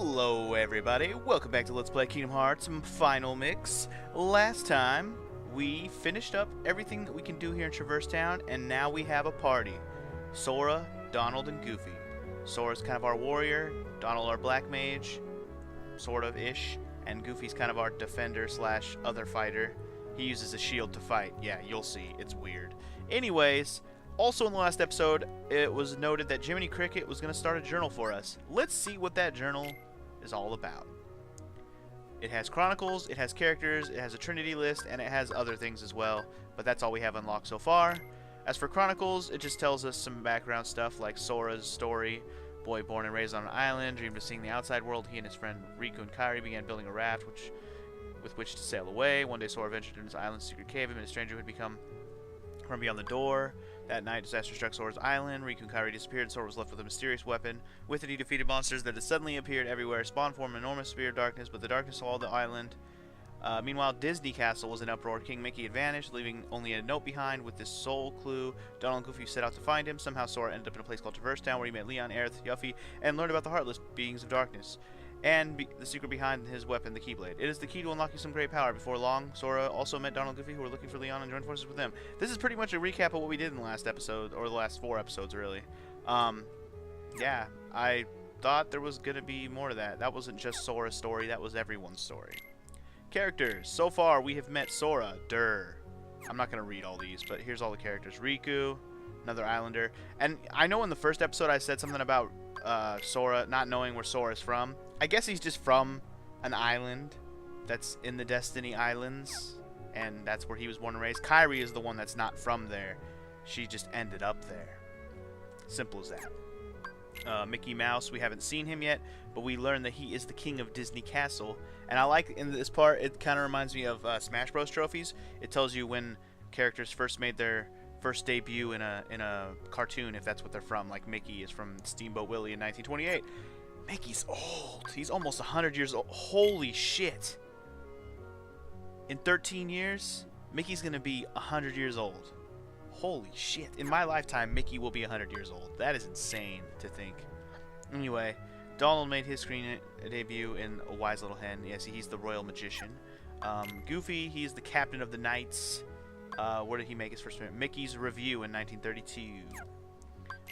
Hello everybody, welcome back to Let's Play Kingdom Hearts Final Mix. Last time, we finished up everything that we can do here in Traverse Town, and now we have a party. Sora, Donald, and Goofy. Sora's kind of our warrior, Donald our black mage, sort of-ish, and Goofy's kind of our defender slash other fighter. He uses a shield to fight. Yeah, you'll see, it's weird. Anyways, also in the last episode, it was noted that Jiminy Cricket was going to start a journal for us. Let's see what that journal is all about. It has chronicles, it has characters, it has a Trinity list, and it has other things as well, but that's all we have unlocked so far. As for chronicles, it just tells us some background stuff like Sora's story. Boy born and raised on an island, dreamed of seeing the outside world. He and his friend Riku and Kairi began building a raft with which to sail away. One day Sora ventured into his island's secret cave and met a stranger who had become from beyond the door. That night, disaster struck Sora's island. Riku and Kairi disappeared. Sora was left with a mysterious weapon. With it, he defeated monsters that had suddenly appeared everywhere, spawned from an enormous sphere of darkness, but the darkness swallowed the island. Meanwhile, Disney Castle was in uproar. King Mickey had vanished, leaving only a note behind with this soul clue. Donald and Goofy set out to find him. Somehow, Sora ended up in a place called Traverse Town, where he met Leon, Aerith, Yuffie, and learned about the Heartless beings of darkness, and the secret behind his weapon, the Keyblade. It is the key to unlocking some great power. Before long, Sora also met Donald and Goofy, who were looking for Leon, and joined forces with them. This is pretty much a recap of what we did in the last episode, or the last 4 episodes, really. Yeah, I thought there was going to be more to that. That wasn't just Sora's story, that was everyone's story. Characters. So far, we have met Sora. I'm not going to read all these, but here's all the characters. Riku, another islander. And I know in the first episode I said something about Sora not knowing where Sora is from. I guess he's just from an island that's in the Destiny Islands, and that's where he was born and raised. Kairi is the one that's not from there. She just ended up there. Simple as that. Mickey Mouse, we haven't seen him yet, but we learned that he is the king of Disney Castle. And I like in this part, it kind of reminds me of Smash Bros. Trophies. It tells you when characters first made their first debut in a cartoon, if that's what they're from. Like Mickey is from Steamboat Willie in 1928. Mickey's old. He's almost 100 years old. Holy shit. In 13 years, Mickey's going to be 100 years old. Holy shit. In my lifetime, Mickey will be 100 years old. That is insane to think. Anyway, Donald made his screen debut in A Wise Little Hen. Yes, he's the royal magician. Goofy, he's the captain of the knights. Where did he make his first appearance? Mickey's Review in 1932.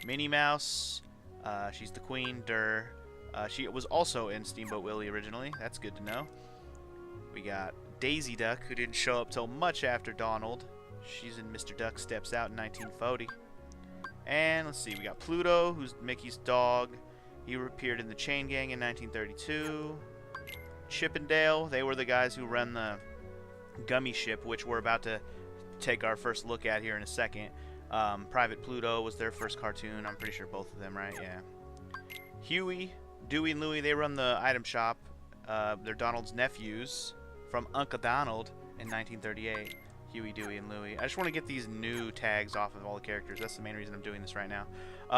Minnie Mouse, she's the queen. She was also in Steamboat Willie originally. That's good to know. We got Daisy Duck, who didn't show up till much after Donald. She's in Mr. Duck Steps Out in 1940. And let's see, we got Pluto, who's Mickey's dog. He appeared in the Chain Gang in 1932. Chippendale, they were the guys who run the Gummy Ship, which we're about to take our first look at here in a second. Private Pluto was their first cartoon. I'm pretty sure both of them, right? Yeah. Huey, Dewey, and Louie, they run the item shop. They're Donald's nephews from Uncle Donald in 1938. Huey, Dewey, and Louie. I just want to get these new tags off of all the characters. That's the main reason I'm doing this right now.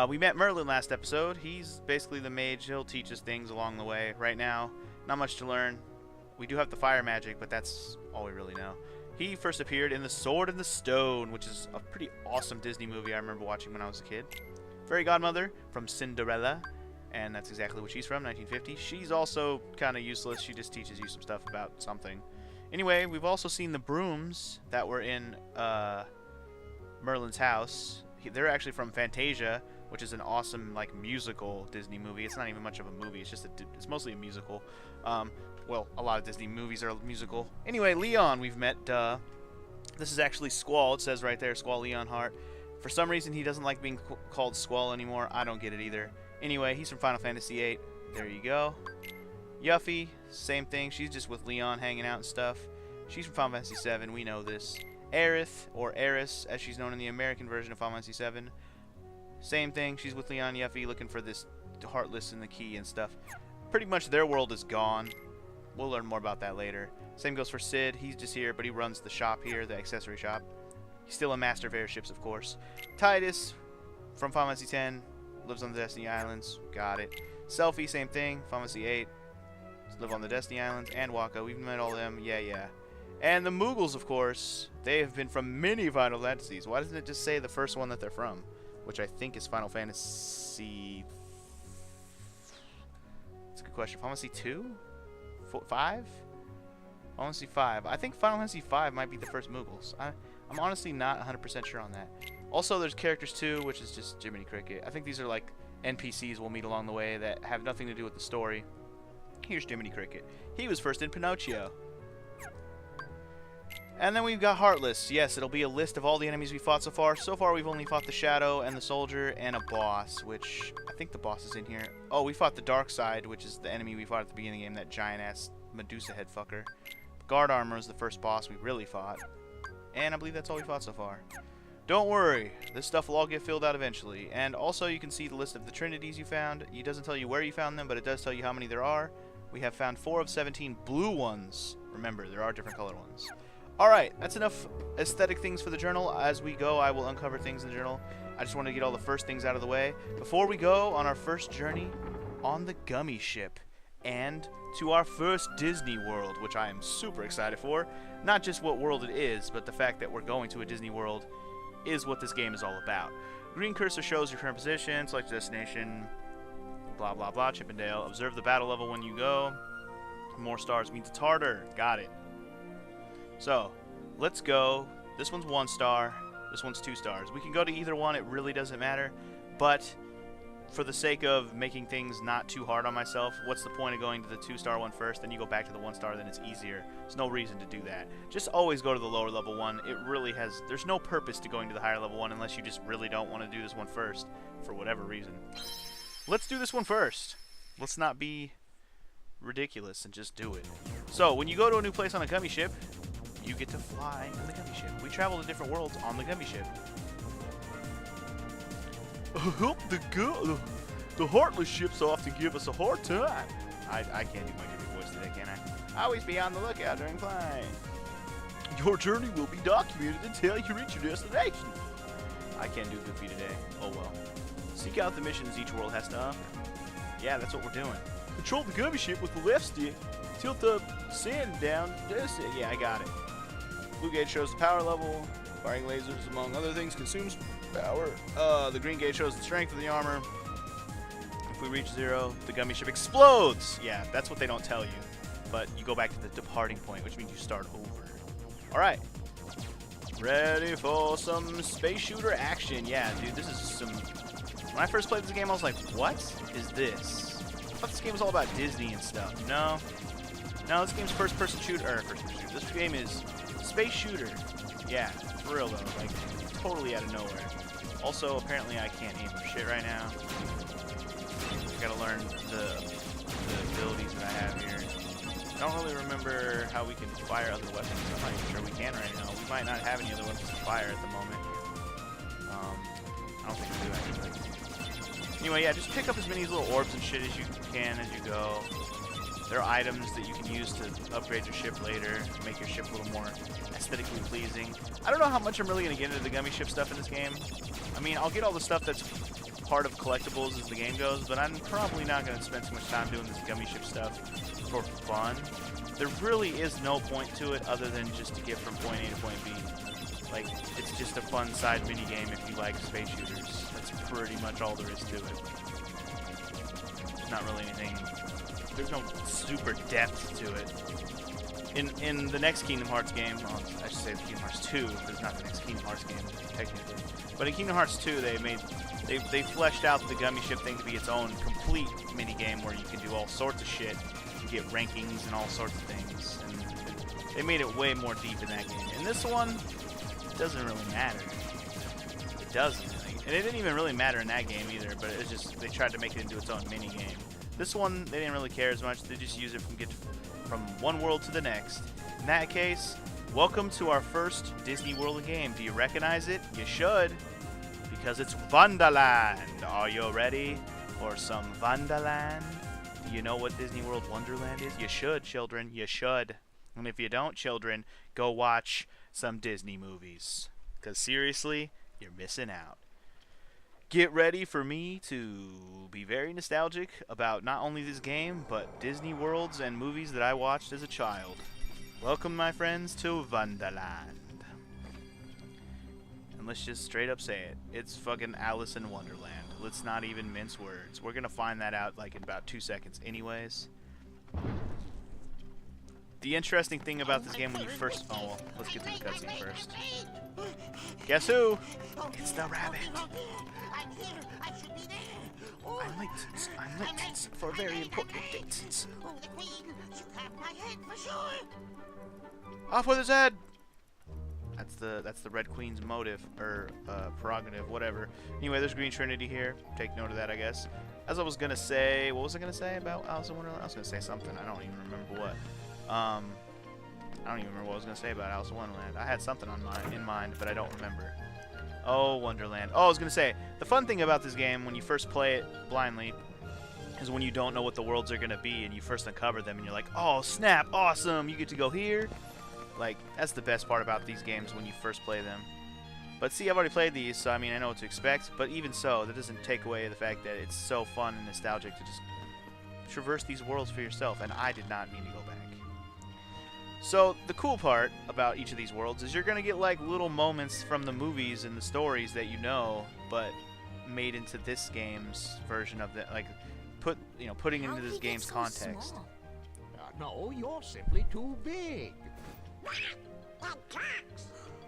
We met Merlin last episode. He's basically the mage. He'll teach us things along the way. Right now, not much to learn. We do have the fire magic, but that's all we really know. He first appeared in The Sword in the Stone, which is a pretty awesome Disney movie I remember watching when I was a kid. Fairy Godmother from Cinderella, and that's exactly what she's from, 1950. She's also kind of useless. She just teaches you some stuff about something. Anyway, we've also seen the brooms that were in Merlin's house. They're actually from Fantasia, which is an awesome like musical Disney movie. It's not even much of a movie. It's just it's mostly a musical. Well, a lot of Disney movies are musical. Anyway, Leon we've met. This is actually Squall. It says right there, Squall Leonhart. For some reason, he doesn't like being called Squall anymore. I don't get it either. Anyway, he's from Final Fantasy VIII. There you go. Yuffie, same thing. She's just with Leon hanging out and stuff. She's from Final Fantasy VII. We know this. Aerith, or Eris, as she's known in the American version of Final Fantasy VII. Same thing. She's with Leon and Yuffie looking for this Heartless and the key and stuff. Pretty much their world is gone. We'll learn more about that later. Same goes for Sid. He's just here, but he runs the shop here, the accessory shop. He's still a master of airships, of course. Titus, from Final Fantasy X, lives on the Destiny Islands. Got it. Selphie, same thing. Final Fantasy VIII. Live on the Destiny Islands. And Waka. We've met all of them. Yeah. And the Moogles, of course. They have been from many Final Fantasies. Why doesn't it just say the first one that they're from? Which I think is Final Fantasy Good question. Final Fantasy 2? 5? Final Fantasy 5. I think Final Fantasy 5 might be the first Moogles. I'm honestly not 100% sure on that. Also, there's characters too, which is just Jiminy Cricket. I think these are like NPCs we'll meet along the way that have nothing to do with the story. Here's Jiminy Cricket. He was first in Pinocchio. And then we've got Heartless. Yes, it'll be a list of all the enemies we fought so far. So far, we've only fought the Shadow and the Soldier and a boss, which I think the boss is in here. Oh, we fought the Dark Side, which is the enemy we fought at the beginning of the game, that giant-ass Medusa head fucker. Guard Armor is the first boss we really fought. And I believe that's all we fought so far. Don't worry, this stuff will all get filled out eventually. And also, you can see the list of the Trinities you found. It doesn't tell you where you found them, but it does tell you how many there are. We have found 4 of 17 blue ones. Remember, there are different color ones. Alright, that's enough aesthetic things for the journal. As we go, I will uncover things in the journal. I just want to get all the first things out of the way before we go on our first journey on the Gummy Ship and to our first Disney World, which I am super excited for. Not just what world it is, but the fact that we're going to a Disney World is what this game is all about. Green cursor shows your current position, select destination, blah blah blah, Chippendale. Observe the battle level when you go. More stars means it's harder. Got it. So, let's go. This one's 1 star. This one's 2 stars. We can go to either one. It really doesn't matter. But for the sake of making things not too hard on myself, what's the point of going to the 2-star one first, then you go back to the 1-star, then it's easier. There's no reason to do that. Just always go to the lower level one. It really has... There's no purpose to going to the higher level one unless you just really don't want to do this one first for whatever reason. Let's do this one first. Let's not be ridiculous and just do it. So, when you go to a new place on a Gummy Ship, you get to fly on the Gummy Ship. We travel to different worlds on the Gummy Ship. The Heartless ships often give us a hard time. I can't do my Gummy voice today, can I? Always be on the lookout during flying. Your journey will be documented until you reach your destination. I can't do Goofy today. Oh well. Seek out the missions each world has to offer. Yeah, that's what we're doing. Control the Gummy Ship with the left stick. Tilt the sand down. Yeah, I got it. Blue gauge shows the power level. Firing lasers, among other things, consumes power. The green gauge shows the strength of the armor. If we reach 0, the Gummy Ship explodes. Yeah, that's what they don't tell you. But you go back to the departing point, which means you start over. Alright. Ready for some space shooter action. Yeah, dude, this is some... When I first played this game, I was like, what is this? I thought this game was all about Disney and stuff. No, this game's first-person shooter. This game is space shooter. Yeah, for real though. Like, totally out of nowhere. Also, apparently I can't aim for shit right now. I gotta learn the abilities that I have here. I don't really remember how we can fire other weapons. I'm not even sure we can right now. We might not have any other weapons to fire at the moment. I don't think we do actually. Anyway, yeah, just pick up as many little orbs and shit as you can as you go. There are items that you can use to upgrade your ship later, to make your ship a little more aesthetically pleasing. I don't know how much I'm really going to get into the Gummy Ship stuff in this game. I mean, I'll get all the stuff that's part of collectibles as the game goes, but I'm probably not going to spend too much time doing this Gummy Ship stuff for fun. There really is no point to it other than just to get from point A to point B. Like, it's just a fun side minigame if you like space shooters. That's pretty much all there is to it. There's not really anything... There's no super depth to it. In the next Kingdom Hearts game, well, I should say the Kingdom Hearts 2, there's not the next Kingdom Hearts game, technically. But in Kingdom Hearts 2, they fleshed out the Gummy Ship thing to be its own complete minigame where you can do all sorts of shit. You get rankings and all sorts of things. And they made it way more deep in that game. In this one, it doesn't really matter. It doesn't. And it didn't even really matter in that game either, but it's just, they tried to make it into its own minigame. This one, they didn't really care as much. They just use it from one world to the next. In that case, welcome to our first Disney World game. Do you recognize it? You should, because it's Wonderland. Are you ready for some Wonderland? Do you know what Disney World Wonderland is? You should, children. You should. And if you don't, children, go watch some Disney movies. Because seriously, you're missing out. Get ready for me to be very nostalgic about not only this game, but Disney worlds and movies that I watched as a child. Welcome, my friends, to Wonderland. And let's just straight up say it. It's fucking Alice in Wonderland. Let's not even mince words. We're gonna find that out like in about 2 seconds anyways. The interesting thing about this game when you first... Oh, well, let's get to the cutscene first. Guess who? It's the rabbit. I'm late for a very important date. Off with his head! That's the Red Queen's motive, or prerogative, whatever. Anyway, there's Green Trinity here. Take note of that, I guess. As I was gonna say, what was I gonna say about Alice in Wonderland? I was gonna say something. I don't even remember what. I don't even remember what I was gonna say about Alice in Wonderland. I had something in mind, but I don't remember. Oh, Wonderland. Oh, I was gonna say, the fun thing about this game when you first play it blindly is when you don't know what the worlds are gonna be and you first uncover them and you're like, oh snap, awesome, you get to go here. Like, that's the best part about these games when you first play them. But see, I've already played these, so I mean, I know what to expect. But even so, that doesn't take away the fact that it's so fun and nostalgic to just traverse these worlds for yourself. And I did not mean to go back. So, the cool part about each of these worlds is you're going to get, like, little moments from the movies and the stories that you know, but made into this game's version of the, like, putting into this game's context. No, you're simply too big.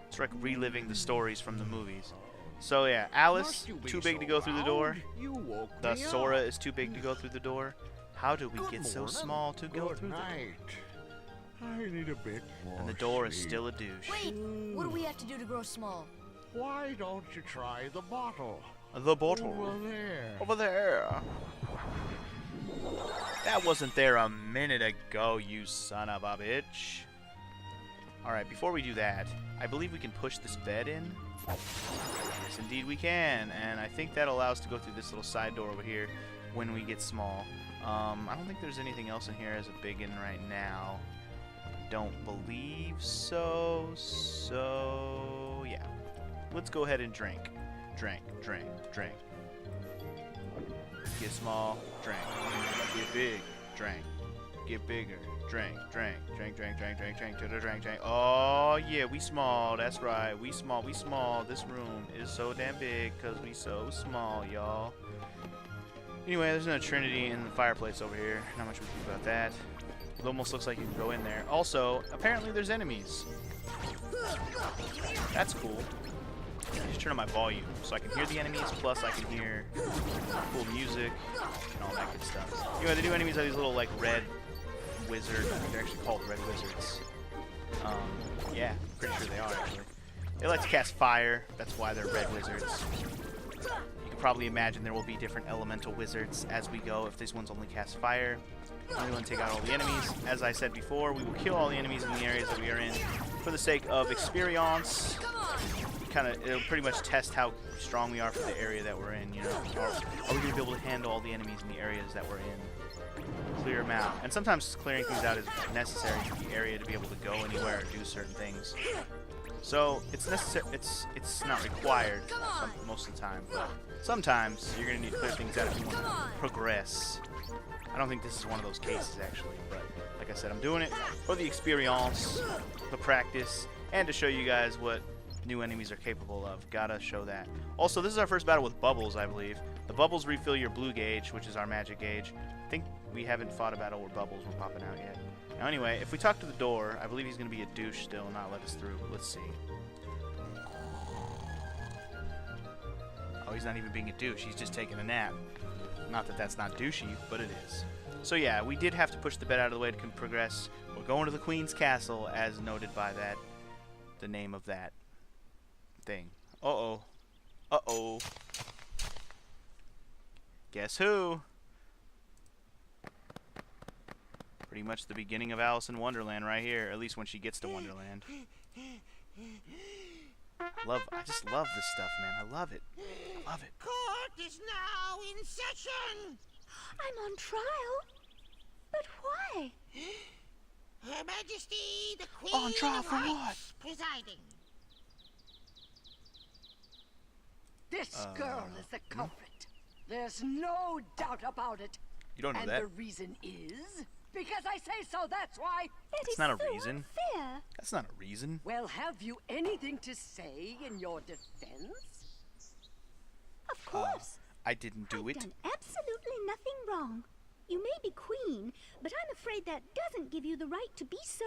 It's like reliving the stories from the movies. So yeah, Alice, too big to go through the door. Thus, Sora is too big to go through the door. How do we get so small to go through the door? I need a bit more. And the door is still a douche. Wait, what do we have to do to grow small? Why don't you try the bottle? The bottle. Over there. Over there. That wasn't there a minute ago, you son of a bitch. Alright, before we do that, I believe we can push this bed in. Yes, indeed we can. And I think that allows us to go through this little side door over here when we get small. I don't think there's anything else in here as a big one right now. Don't believe so. So, yeah. Let's go ahead and drink. Drink. Get small, drink. Get big, drink. Get bigger, drink. Oh yeah, we small, that's right. We small. This room is so damn big because we so small, y'all. Anyway, there's no Trinity in the fireplace over here. Not much we can do about that. It almost looks like you can go in there. Also, apparently there's enemies. That's cool. I just turn on my volume so I can hear the enemies, plus I can hear cool music and all that good stuff. Anyway, the new enemies are these little, like, red wizards. They're actually called red wizards. Yeah, pretty sure they are, actually. They like to cast fire. That's why they're red wizards. You can probably imagine there will be different elemental wizards as we go if these ones only cast fire. We want to take out all the enemies. As I said before, we will kill all the enemies in the areas that we are in for the sake of experience. It'll pretty much test how strong we are for the area that we're in, you know. Are we going to be able to handle all the enemies in the areas that we're in? Clear them out. And sometimes clearing things out is necessary for the area to be able to go anywhere or do certain things. So it's necessary. It's not required most of the time, but sometimes you're going to need to clear things out if you want to progress. I don't think this is one of those cases, actually, but like I said, I'm doing it for the experience, the practice, and to show you guys what new enemies are capable of. Gotta show that. Also, this is our first battle with bubbles, I believe. The bubbles refill your blue gauge, which is our magic gauge. I think we haven't fought a battle where bubbles were popping out yet. Now, anyway, if we talk to the door, I believe he's going to be a douche still and not let us through, but let's see. Oh, he's not even being a douche. He's just taking a nap. Not that that's not douchey, but it is. So yeah, we did have to push the bed out of the way to progress. We're going to the Queen's Castle, as noted by that, the name of that thing. Uh-oh. Uh-oh. Guess who? Pretty much the beginning of Alice in Wonderland right here, at least when she gets to Wonderland. I just love this stuff, man. I love it. I love it. Court is now in session. I'm on trial? But why? Her Majesty, the Queen On trial of for Hearts, presiding. This girl is the culprit. There's no doubt about it. You don't know and that. The reason is because I say so, that's why. That's not a reason. Unfair. That's not a reason. Well, have you anything to say in your defense? Of course. I didn't do I've it. done absolutely nothing wrong. You may be queen, but I'm afraid that doesn't give you the right to be so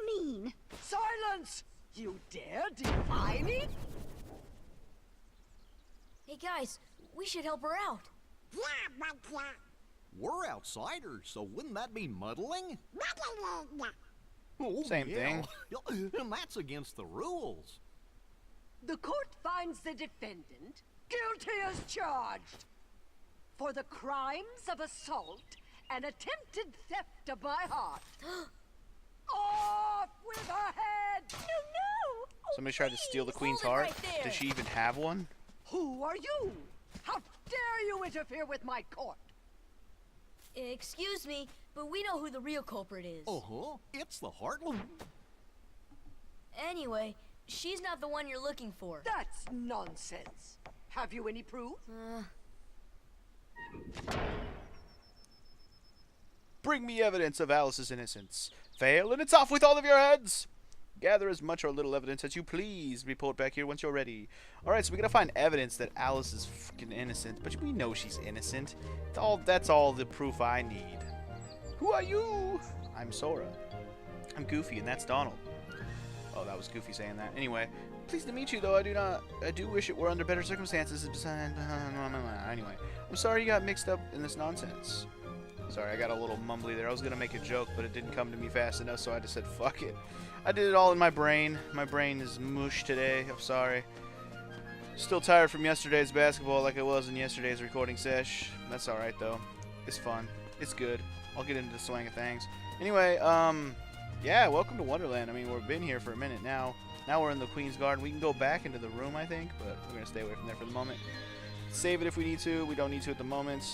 mean. Silence! You dare defy me? Hey guys, we should help her out. Blah, blah, blah. We're outsiders, so wouldn't that be muddling? Blah, blah, blah, blah. Oh, Same thing. And that's against the rules. The court finds the defendant guilty as charged for the crimes of assault and attempted theft of my heart. Off with her head! No! Somebody tried to steal the queen's hold it heart. right there. Does she even have one? Who are you? How dare you interfere with my court? Excuse me, but we know who the real culprit is. Uh-huh. It's the Heartland. Anyway, she's not the one you're looking for. That's nonsense. Have you any proof? Bring me evidence of Alice's innocence. Fail, and it's off with all of your heads! Gather as much or little evidence as you please. Report back here once you're ready. Alright, so we gotta find evidence that Alice is fucking innocent, but we know she's innocent. That's all the proof I need. Who are you? I'm Sora. I'm Goofy, and that's Donald. Oh, that was Goofy saying that. Anyway, pleased to meet you, though I do wish it were under better circumstances. Anyway, I'm sorry you got mixed up in this nonsense. Sorry, I got a little mumbly there. I was gonna make a joke, but it didn't come to me fast enough, so I just said fuck it. I did it all in my brain. My brain is mush today. I'm sorry. Still tired from yesterday's basketball like I was in yesterday's recording sesh. That's alright, though. It's fun. It's good. I'll get into the swing of things. Anyway, yeah, welcome to Wonderland. I mean, we've been here for a minute now. Now we're in the Queen's Garden. We can go back into the room, I think, but we're going to stay away from there for the moment. Save it if we need to. We don't need to at the moment.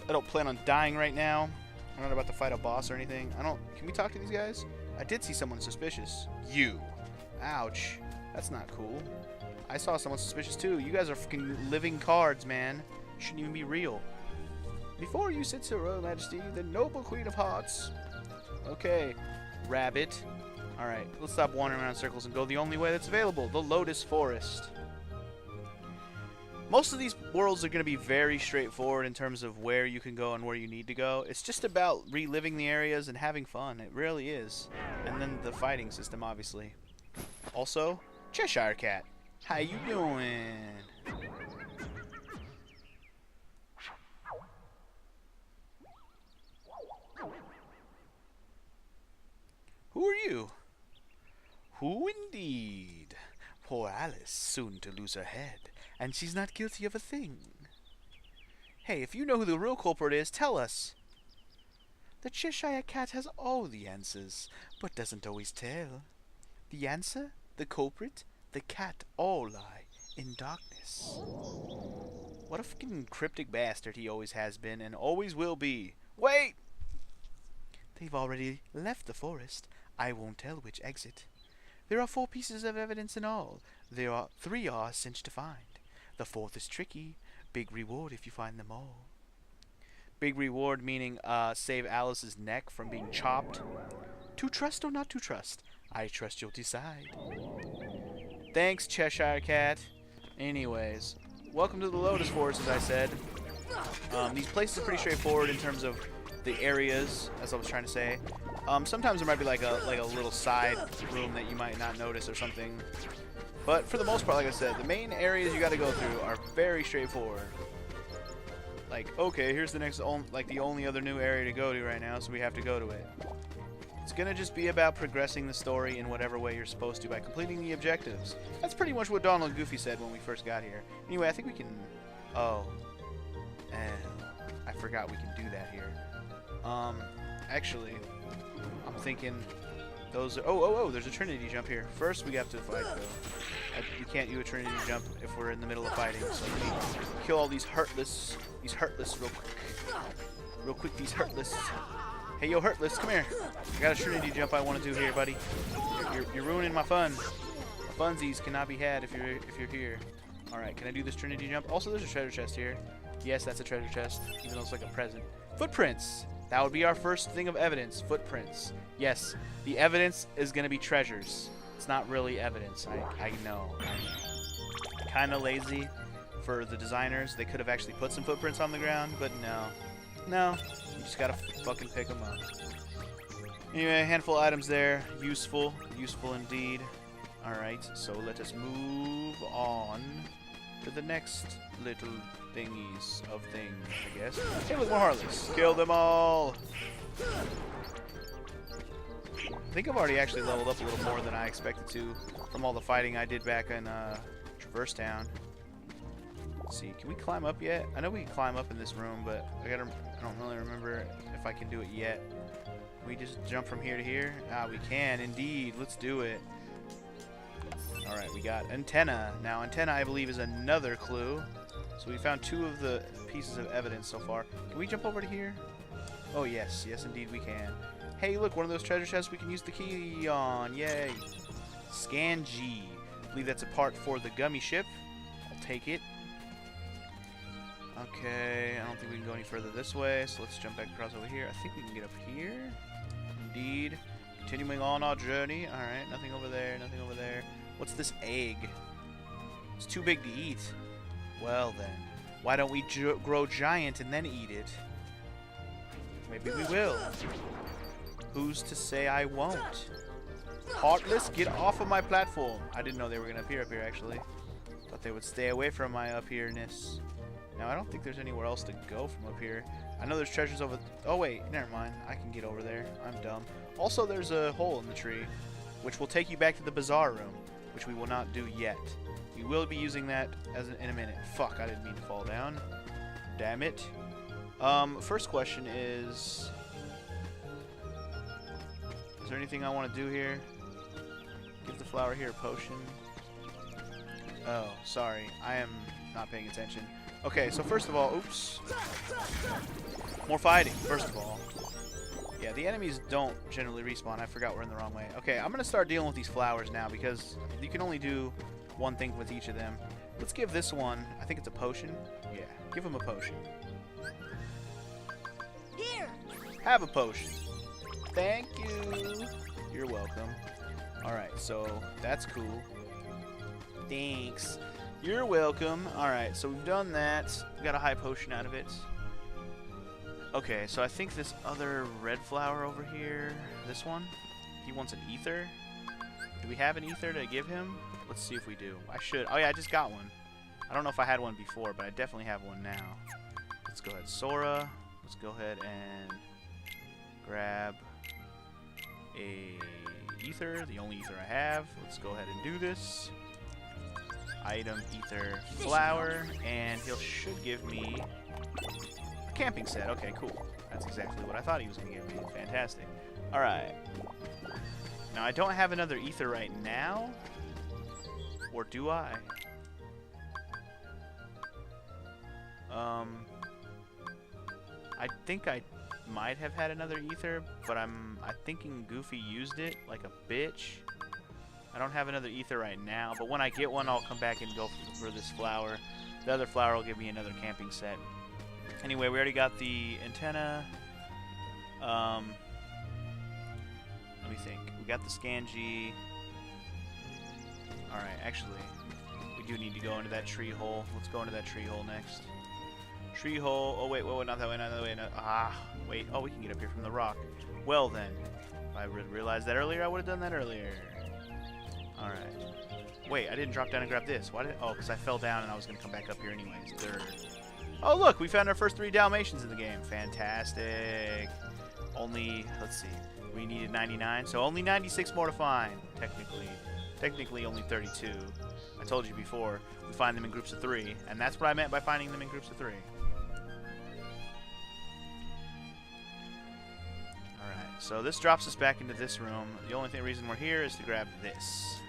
I don't plan on dying right now. I'm not about to fight a boss or anything. Can we talk to these guys? I did see someone suspicious. You. Ouch. That's not cool. I saw someone suspicious too. You guys are fucking living cards, man. Shouldn't even be real. Before you sits her Royal Majesty, the noble Queen of Hearts. Okay, rabbit. Alright, let's stop wandering around in circles and go the only way that's available, the Lotus Forest. Most of these worlds are going to be very straightforward in terms of where you can go and where you need to go. It's just about reliving the areas and having fun. It really is. And then the fighting system, obviously. Also, Cheshire Cat. How you doing? Who are you? Who indeed? Poor Alice, soon to lose her head. And she's not guilty of a thing. Hey, if you know who the real culprit is, tell us. The Cheshire Cat has all the answers, but doesn't always tell. The answer, the culprit, the cat all lie in darkness. What a fucking cryptic bastard he always has been and always will be. Wait! They've already left the forest. I won't tell which exit. There are 4 pieces of evidence in all. 3 are a cinch to find. The 4th is tricky. Big reward if you find them all. Big reward meaning save Alice's neck from being chopped. To trust or not to trust? I trust you'll decide. Thanks, Cheshire Cat. Anyways, welcome to the Lotus Forest, as I said. These places are pretty straightforward in terms of the areas, as I was trying to say. Sometimes there might be like a little side room that you might not notice or something. But for the most part, like I said, the main areas you got to go through are very straightforward. Like, okay, here's the next, the only other new area to go to right now, so we have to go to it. It's gonna just be about progressing the story in whatever way you're supposed to by completing the objectives. That's pretty much what Donald and Goofy said when we first got here. Anyway, I think we can... Oh. I forgot we can do that here. Actually, I'm thinking... Those are... Oh, there's a Trinity jump here. First, we have to fight, though. We can't do a Trinity jump if we're in the middle of fighting, so let me kill all these Heartless real quick. Real quick, these Heartless. Hey, yo, Heartless, come here. I got a Trinity jump I want to do here, buddy. You're ruining my fun. My funsies cannot be had if you're here. Alright, can I do this Trinity jump? Also, there's a treasure chest here. Yes, that's a treasure chest, even though it's like a present. Footprints! That would be our first thing of evidence. Footprints. Yes, the evidence is going to be treasures. It's not really evidence. I know. Kind of lazy. for the designers. They could have actually put some footprints on the ground, but no. No, you just gotta fucking pick them up. Anyway, a handful of items there. Useful. Useful indeed. Alright, so let us move on to the next little thingies of things, I guess. Hey, look, more Harleys. Kill them all! I think I've already actually leveled up a little more than I expected to from all the fighting I did back in Traverse Town. Let's see, can we climb up yet? I know we can climb up in this room, but I don't really remember if I can do it yet. Can we just jump from here to here? Ah, we can indeed. Let's do it. Alright, we got antenna. Now, antenna, I believe, is another clue. So we found 2 of the pieces of evidence so far. Can we jump over to here? Oh, yes. Yes, indeed, we can. Hey, look, one of those treasure chests we can use the key on. Yay. Scan G. I believe that's a part for the Gummy Ship. I'll take it. Okay, I don't think we can go any further this way, so let's jump back across over here. I think we can get up here. Indeed. Continuing on our journey. Alright, nothing over there, nothing over there. What's this egg? It's too big to eat. Well then, why don't we grow giant and then eat it? Maybe we will. Who's to say I won't? Heartless, get off of my platform. I didn't know they were going to appear up here, actually. Thought they would stay away from my up here-ness. Now, I don't think there's anywhere else to go from up here. I know there's treasures over... Oh, wait. Never mind. I can get over there. I'm dumb. Also, there's a hole in the tree, which will take you back to the bazaar room, which we will not do yet. We will be using that in a minute. Fuck, I didn't mean to fall down. Damn it. First question is... Is there anything I want to do here? Give the flower here a potion. Oh, sorry. I am not paying attention. Okay, so first of all, oops. More fighting, first of all. Yeah, the enemies don't generally respawn. I forgot we're in the wrong way. Okay, I'm going to start dealing with these flowers now because you can only do one thing with each of them. Let's give this one, I think it's a potion. Yeah, give him a potion. Here. Have a potion. Thank you. You're welcome. Alright, so that's cool. Thanks. You're welcome. Alright, so we've done that. We got a high potion out of it. Okay, so I think this other red flower over here, this one, he wants an ether. Do we have an ether to give him? Let's see if we do. I should. Oh yeah, I just got one. I don't know if I had one before, but I definitely have one now. Let's go ahead, Sora. Let's go ahead and grab a ether, the only ether I have. Let's go ahead and do this. Item, ether, flower, and he should give me a camping set. Okay, cool. That's exactly what I thought he was going to give me. Fantastic. Alright. Now, I don't have another ether right now. Or do I? I think I might have had another ether, but I'm thinking Goofy used it like a bitch. I don't have another ether right now, but when I get one, I'll come back and go for this flower. The other flower will give me another camping set. Anyway, we already got the antenna. Let me think. We got the scan G. Alright, actually, we do need to go into that tree hole. Let's go into that tree hole next. Tree hole. Oh, wait, not that way, not that way. No. Ah, wait. Oh, we can get up here from the rock. Well, then. If I realized that earlier, I would have done that earlier. Alright. Wait, I didn't drop down and grab this. Why did... Oh, because I fell down and I was going to come back up here anyways. Oh, look, we found our first 3 Dalmatians in the game. Fantastic. Only, let's see, we needed 99, so only 96 more to find, technically. Technically, only 32. I told you before, we find them in groups of 3, and that's what I meant by finding them in groups of 3. Alright, so this drops us back into this room. The only reason we're here is to grab this,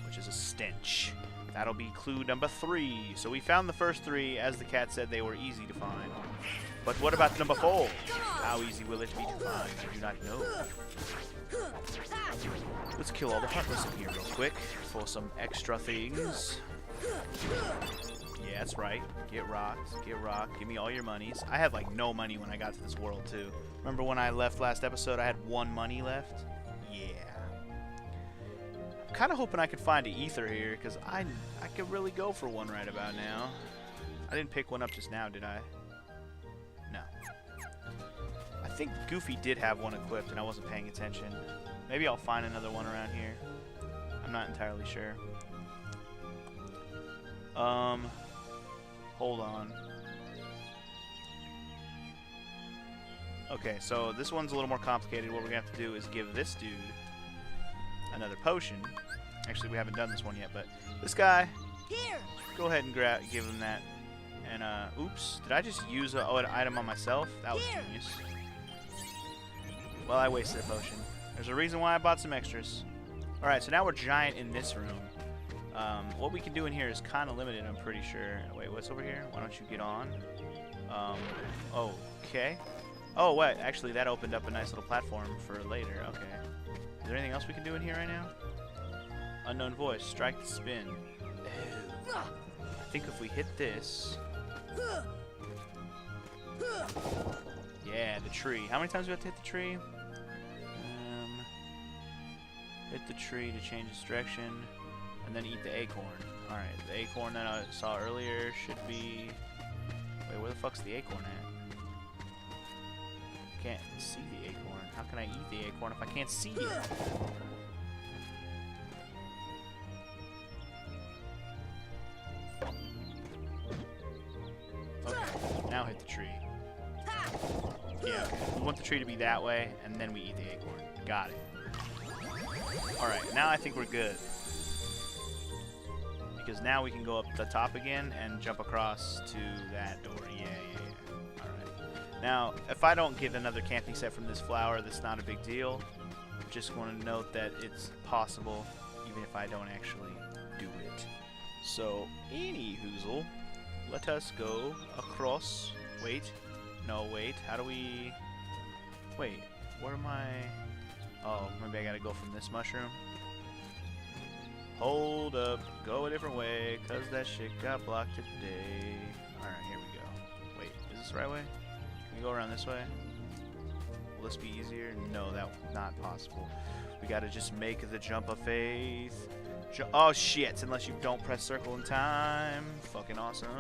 which is a stench. That'll be clue number 3. So we found the first 3. As the cat said, they were easy to find. But what about number 4? How easy will it be to find? I do not know. Let's kill all the heartless in here real quick for some extra things. Yeah, that's right. Get rocked. Get rocked. Give me all your monies. I had like no money when I got to this world too. Remember when I left last episode, I had 1 money left? Yeah. kind of hoping I could find an ether here, because I could really go for one right about now. I didn't pick one up just now, did I? No. I think Goofy did have one equipped, and I wasn't paying attention. Maybe I'll find another one around here. I'm not entirely sure. Hold on. Okay, so this one's a little more complicated. What we're going to have to do is give this dude another potion. Actually, we haven't done this one yet, but this guy, Here. go ahead and give him that. And, oops, did I just use an item on myself? That was genius. Well, I wasted a potion. There's a reason why I bought some extras. Alright, so now we're giant in this room. What we can do in here is kind of limited, I'm pretty sure. Wait, what's over here? Why don't you get on? Okay. Oh, wait, actually, that opened up a nice little platform for later. Okay. Is there anything else we can do in here right now? Unknown voice, strike the spin. Ew. I think if we hit this... Yeah, the tree. How many times do we have to hit the tree? Hit the tree to change its direction, and then eat the acorn. Alright, the acorn that I saw earlier should be... Wait, where the fuck's the acorn at? I can't see the acorn. How can I eat the acorn if I can't see it? Okay, now hit the tree. Yeah, we want the tree to be that way, and then we eat the acorn. Got it. Alright, now I think we're good. Because now we can go up the top again and jump across to that door. Yeah. Alright. Now, if I don't get another camping set from this flower, that's not a big deal. Just want to note that it's possible, even if I don't actually do it. So, any-hoozle, let us go across. Wait. No, wait. How do we... Wait, where am I... Oh, maybe I gotta go from this mushroom. Hold up, go a different way, cause that shit got blocked today. Alright, here we go. Wait, is this the right way? Can we go around this way? Will this be easier? No, that was not possible. We gotta just make the jump of faith. Oh shit, unless you don't press circle in time. Fucking awesome.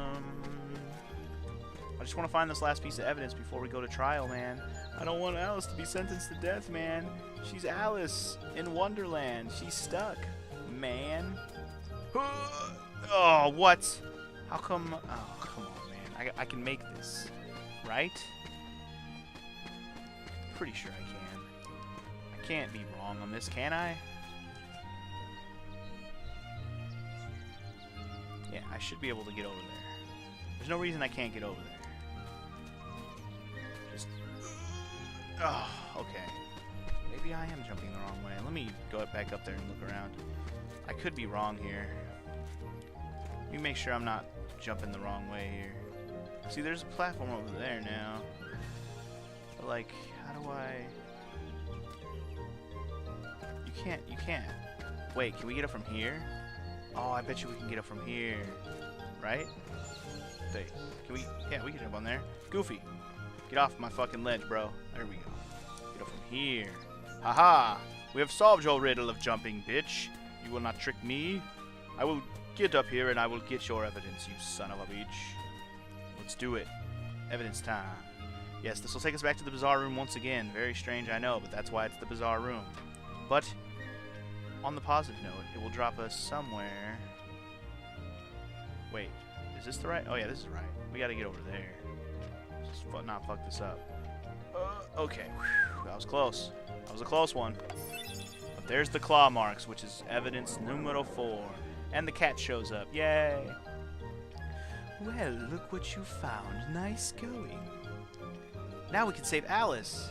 I just want to find this last piece of evidence before we go to trial, man. I don't want Alice to be sentenced to death, man. She's Alice in Wonderland. She's stuck, man. Oh, what? How come? Oh, come on, man. I can make this, right? Pretty sure I can. I can't be wrong on this, can I? Yeah, I should be able to get over there. There's no reason I can't get over there. Oh, okay. Maybe I am jumping the wrong way. Let me go back up there and look around. I could be wrong here. Let me make sure I'm not jumping the wrong way here. See, there's a platform over there now. But, like, how do I... You can't. Wait, can we get up from here? Oh, I bet you we can get up from here. Right? Wait, can we... Yeah, we can jump on there. Goofy. Get off my fucking ledge, bro. There we go. Get up from here. Haha! We have solved your riddle of jumping, bitch. You will not trick me. I will get up here and I will get your evidence, you son of a bitch. Let's do it. Evidence time. Yes, this will take us back to the bizarre room once again. Very strange, I know, but that's why it's the bizarre room. But, on the positive note, it will drop us somewhere. Wait, is this the right? Oh yeah, this is right. We gotta get over there. Just not fuck this up. Okay, whew, that was close. That was a close one. But there's the claw marks, which is evidence numero 4. And the cat shows up. Yay! Well, look what you found. Nice going. Now we can save Alice.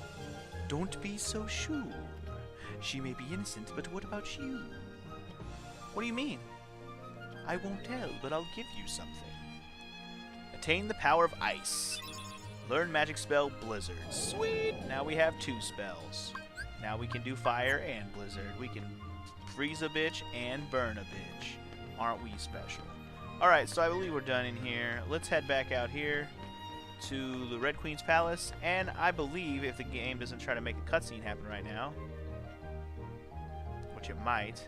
Don't be so sure. She may be innocent, but what about you? What do you mean? I won't tell, but I'll give you something. Attain the power of ice. Learn magic spell Blizzard. Sweet! Now we have 2 spells. Now we can do fire and blizzard. We can freeze a bitch and burn a bitch. Aren't we special? Alright, so I believe we're done in here. Let's head back out here to the Red Queen's Palace. And I believe if the game doesn't try to make a cutscene happen right now, which it might,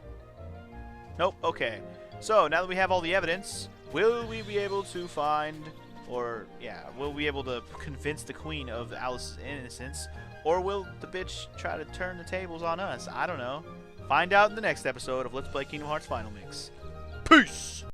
Nope. Okay. So now that we have all the evidence, will we be able to find, or yeah, will we be able to convince the queen of Alice's innocence, or will the bitch try to turn the tables on us? I don't know. Find out in the next episode of Let's Play Kingdom Hearts Final Mix. Peace!